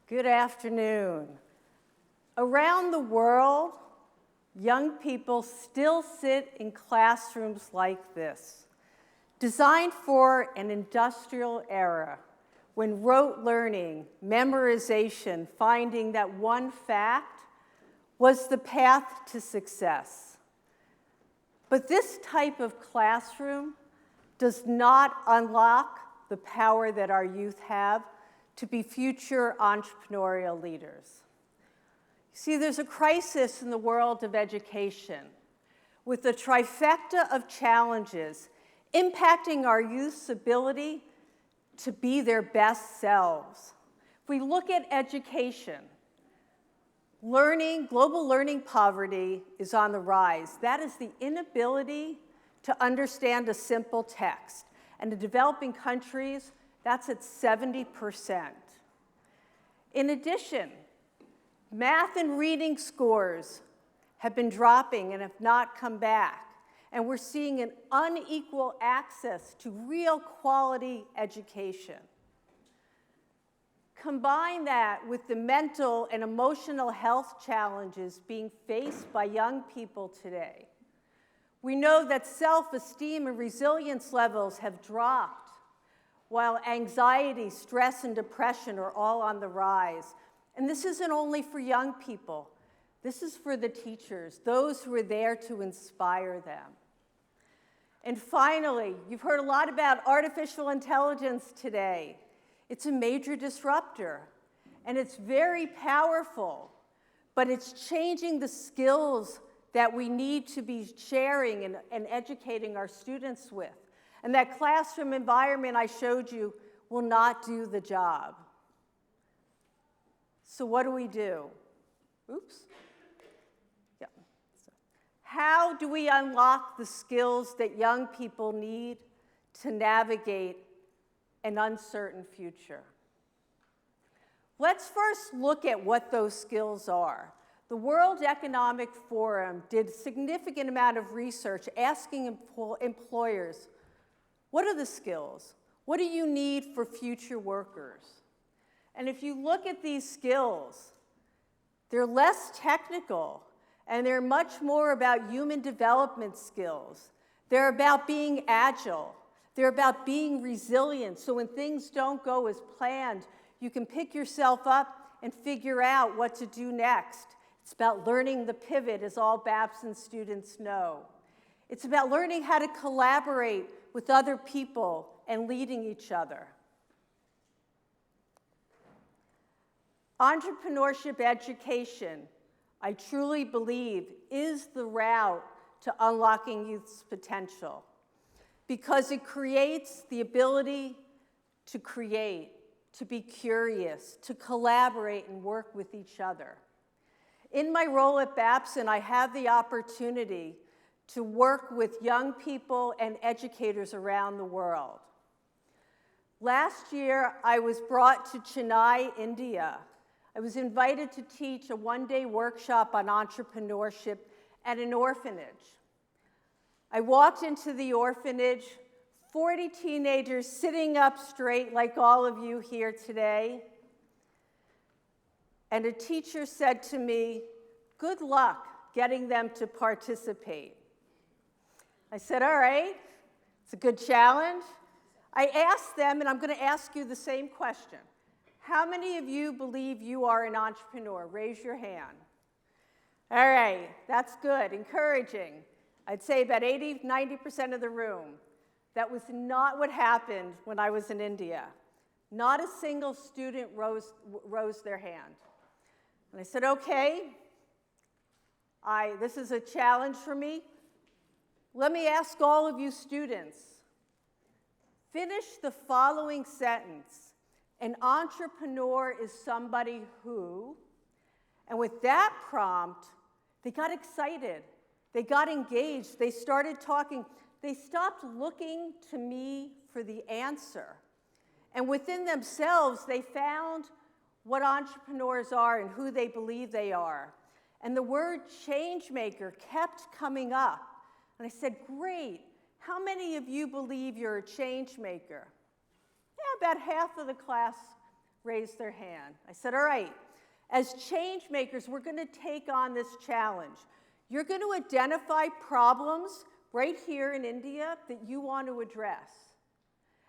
Good afternoon. Around the world, young people still sit in classrooms like this, designed for an industrial era when rote learning, memorization, finding that one fact was the path to success. But this type of classroom does not unlock the power that our youth have to be future entrepreneurial leaders. See, there's a crisis in the world of education with a trifecta of challenges impacting our youth's ability to be their best selves. If we look at education, global learning poverty is on the rise. That is the inability to understand a simple text. And in developing countries, that's at 70%. In addition, math and reading scores have been dropping and have not come back. And we're seeing an unequal access to real quality education. Combine that with the mental and emotional health challenges being faced by young people today. We know that self-esteem and resilience levels have dropped, while anxiety, stress, and depression are all on the rise. And this isn't only for young people. This is for the teachers, those who are there to inspire them. And finally, you've heard a lot about artificial intelligence today. It's a major disruptor, and it's very powerful, but it's changing the skills that we need to be sharing and educating our students with. And that classroom environment I showed you will not do the job. So what do we do? Oops. Yeah. How do we unlock the skills that young people need to navigate an uncertain future? Let's first look at what those skills are. The World Economic Forum did a significant amount of research asking employers, what are the skills? What do you need for future workers? And if you look at these skills, they're less technical, and they're much more about human development skills. They're about being agile. They're about being resilient, so when things don't go as planned, you can pick yourself up and figure out what to do next. It's about learning the pivot, as all Babson students know. It's about learning how to collaborate with other people and leading each other. Entrepreneurship education, I truly believe, is the route to unlocking youth's potential because it creates the ability to create, to be curious, to collaborate and work with each other. In my role at Babson, I have the opportunity to work with young people and educators around the world. Last year, I was brought to Chennai, India. I was invited to teach a one-day workshop on entrepreneurship at an orphanage. I walked into the orphanage, 40 teenagers sitting up straight like all of you here today. And a teacher said to me, "Good luck getting them to participate." I said, all right, it's a good challenge. I asked them, and I'm going to ask you the same question. How many of you believe you are an entrepreneur? Raise your hand. All right, that's good, encouraging. I'd say about 80, 90% of the room. That was not what happened when I was in India. Not a single student rose their hand. And I said, okay, this is a challenge for me. Let me ask all of you students, finish the following sentence. An entrepreneur is somebody who, and with that prompt, they got excited. They got engaged. They started talking. They stopped looking to me for the answer. And within themselves, they found what entrepreneurs are and who they believe they are. And the word change maker kept coming up. And I said, great, how many of you believe you're a change maker? Yeah, about half of the class raised their hand. I said, all right, as change makers, we're going to take on this challenge. You're going to identify problems right here in India that you want to address.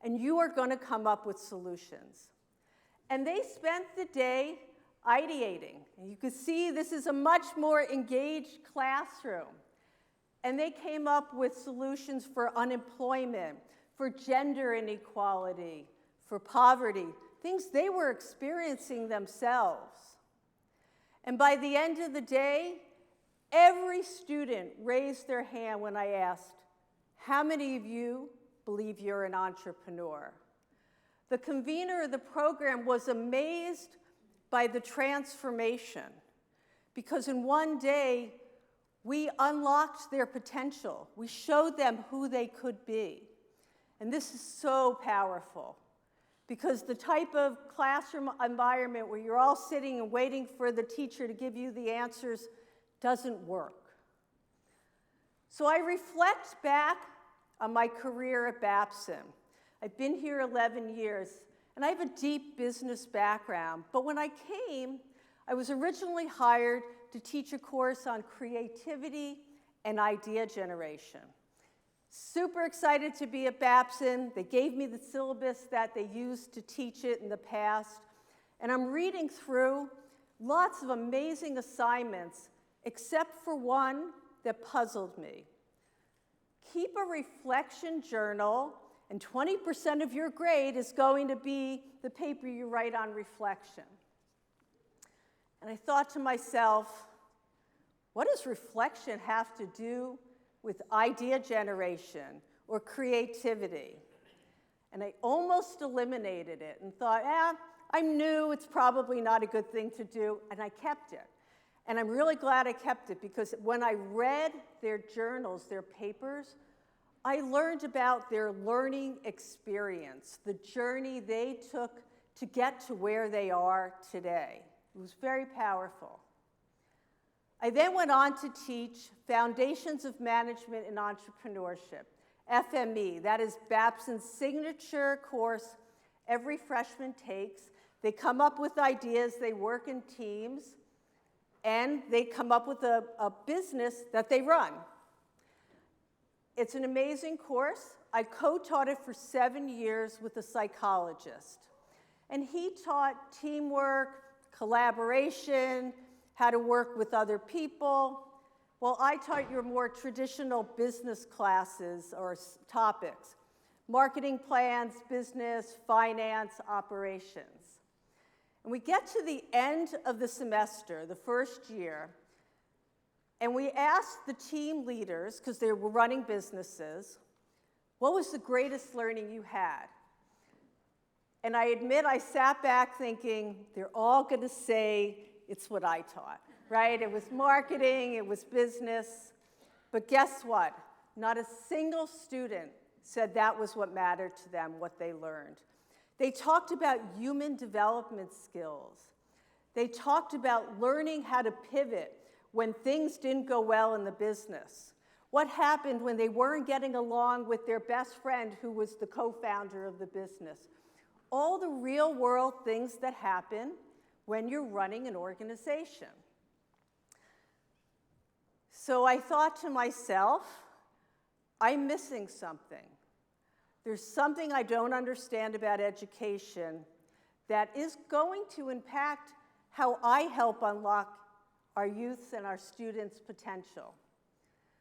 And you are going to come up with solutions. And they spent the day ideating. And you can see this is a much more engaged classroom. And they came up with solutions for unemployment, for gender inequality, for poverty, things they were experiencing themselves. And by the end of the day, every student raised their hand when I asked, how many of you believe you're an entrepreneur? The convener of the program was amazed by the transformation, because in one day, we unlocked their potential. We showed them who they could be. And this is so powerful, because the type of classroom environment where you're all sitting and waiting for the teacher to give you the answers doesn't work. So I reflect back on my career at Babson. I've been here 11 years, and I have a deep business background. But when I came, I was originally hired to teach a course on creativity and idea generation. Super excited to be at Babson. They gave me the syllabus that they used to teach it in the past. And I'm reading through lots of amazing assignments, except for one that puzzled me. Keep a reflection journal, and 20% of your grade is going to be the paper you write on reflection. And I thought to myself, what does reflection have to do with idea generation or creativity? And I almost eliminated it and thought, I'm new, it's probably not a good thing to do, and I kept it. And I'm really glad I kept it, because when I read their journals, their papers, I learned about their learning experience, the journey they took to get to where they are today. It was very powerful. I then went on to teach Foundations of Management and Entrepreneurship, FME. That is Babson's signature course every freshman takes. They come up with ideas, they work in teams, and they come up with a business that they run. It's an amazing course. I co-taught it for 7 years with a psychologist. And he taught teamwork, collaboration, how to work with other people. Well, I taught your more traditional business classes or topics, marketing plans, business, finance, operations. And we get to the end of the semester, the first year, and we asked the team leaders, because they were running businesses, what was the greatest learning you had? And I admit I sat back thinking, they're all going to say it's what I taught, right? It was marketing, it was business. But guess what? Not a single student said that was what mattered to them, what they learned. They talked about human development skills. They talked about learning how to pivot when things didn't go well in the business. What happened when they weren't getting along with their best friend who was the co-founder of the business? All the real-world things that happen when you're running an organization. So I thought to myself, I'm missing something. There's something I don't understand about education that is going to impact how I help unlock our youth's and our students' potential.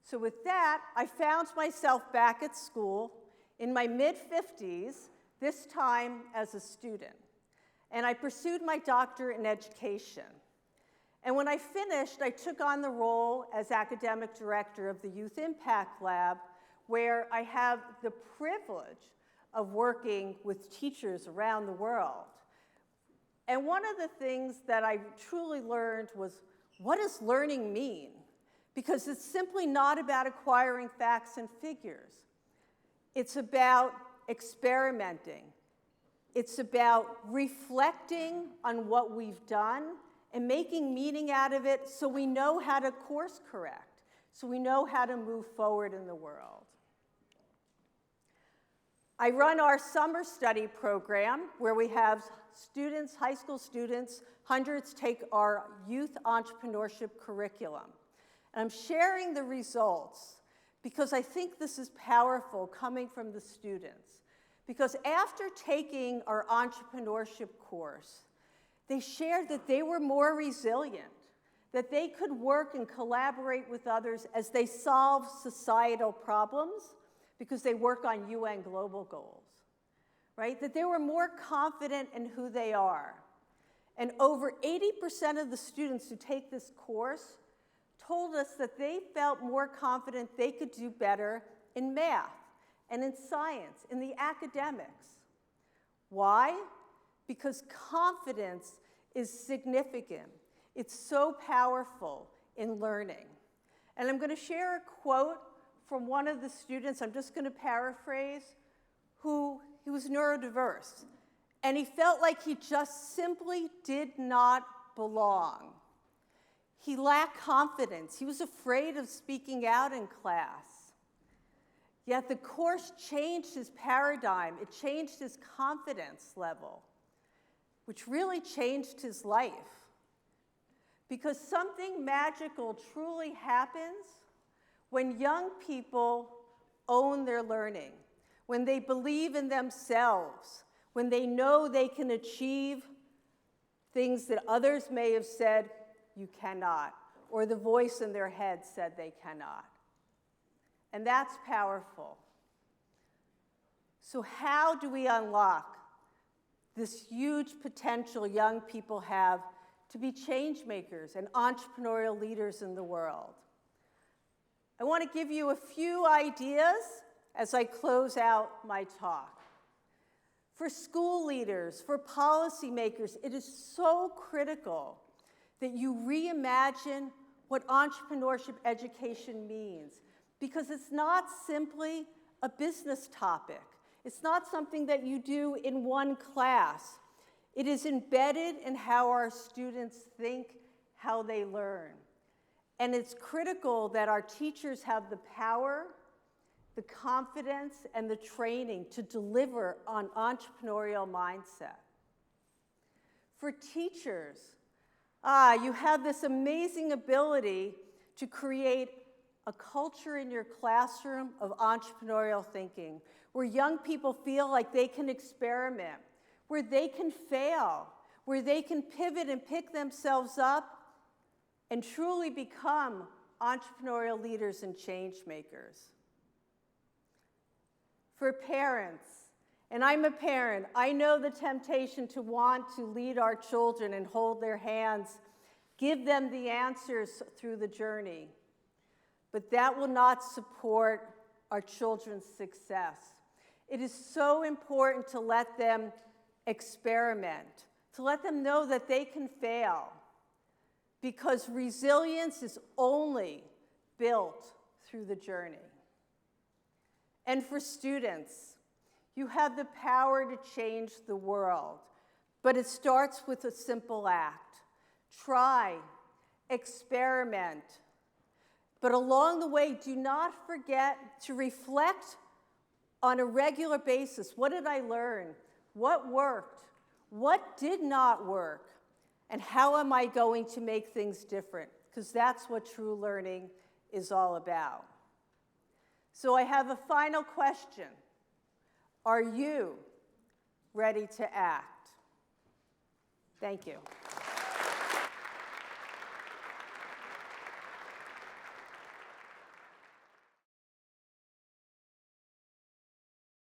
So with that, I found myself back at school in my mid-50s, this time as a student. And I pursued my doctorate in education. And when I finished, I took on the role as academic director of the Youth Impact Lab, where I have the privilege of working with teachers around the world. And one of the things that I truly learned was, what does learning mean? Because it's simply not about acquiring facts and figures. It's about experimenting. It's about reflecting on what we've done and making meaning out of it so we know how to course correct, so we know how to move forward in the world. I run our summer study program where we have students, high school students, hundreds take our youth entrepreneurship curriculum. And I'm sharing the results because I think this is powerful coming from the students. Because after taking our entrepreneurship course, they shared that they were more resilient, that they could work and collaborate with others as they solve societal problems because they work on UN global goals, right? That they were more confident in who they are. And over 80% of the students who take this course told us that they felt more confident they could do better in math and in science, in the academics. Why? Because confidence is significant. It's so powerful in learning. And I'm going to share a quote from one of the students, I'm just going to paraphrase, he was neurodiverse. And he felt like he just simply did not belong. He lacked confidence. He was afraid of speaking out in class. Yet the course changed his paradigm. It changed his confidence level, which really changed his life. Because something magical truly happens when young people own their learning, when they believe in themselves, when they know they can achieve things that others may have said, you cannot, or the voice in their head said they cannot. And that's powerful. So how do we unlock this huge potential young people have to be change makers and entrepreneurial leaders in the world? I want to give you a few ideas as I close out my talk. For school leaders, for policymakers, it is so critical that you reimagine what entrepreneurship education means, because it's not simply a business topic. It's not something that you do in one class. It is embedded in how our students think, how they learn. And it's critical that our teachers have the power, the confidence, and the training to deliver on entrepreneurial mindset. For teachers, you have this amazing ability to create a culture in your classroom of entrepreneurial thinking, where young people feel like they can experiment, where they can fail, where they can pivot and pick themselves up and truly become entrepreneurial leaders and change makers. For parents, and I'm a parent, I know the temptation to want to lead our children and hold their hands, give them the answers through the journey. But that will not support our children's success. It is so important to let them experiment, to let them know that they can fail, because resilience is only built through the journey. And for students, you have the power to change the world, but it starts with a simple act. Try, experiment, but along the way, do not forget to reflect on a regular basis. What did I learn? What worked? What did not work? And how am I going to make things different? Because that's what true learning is all about. So I have a final question. Are you ready to act? Thank you.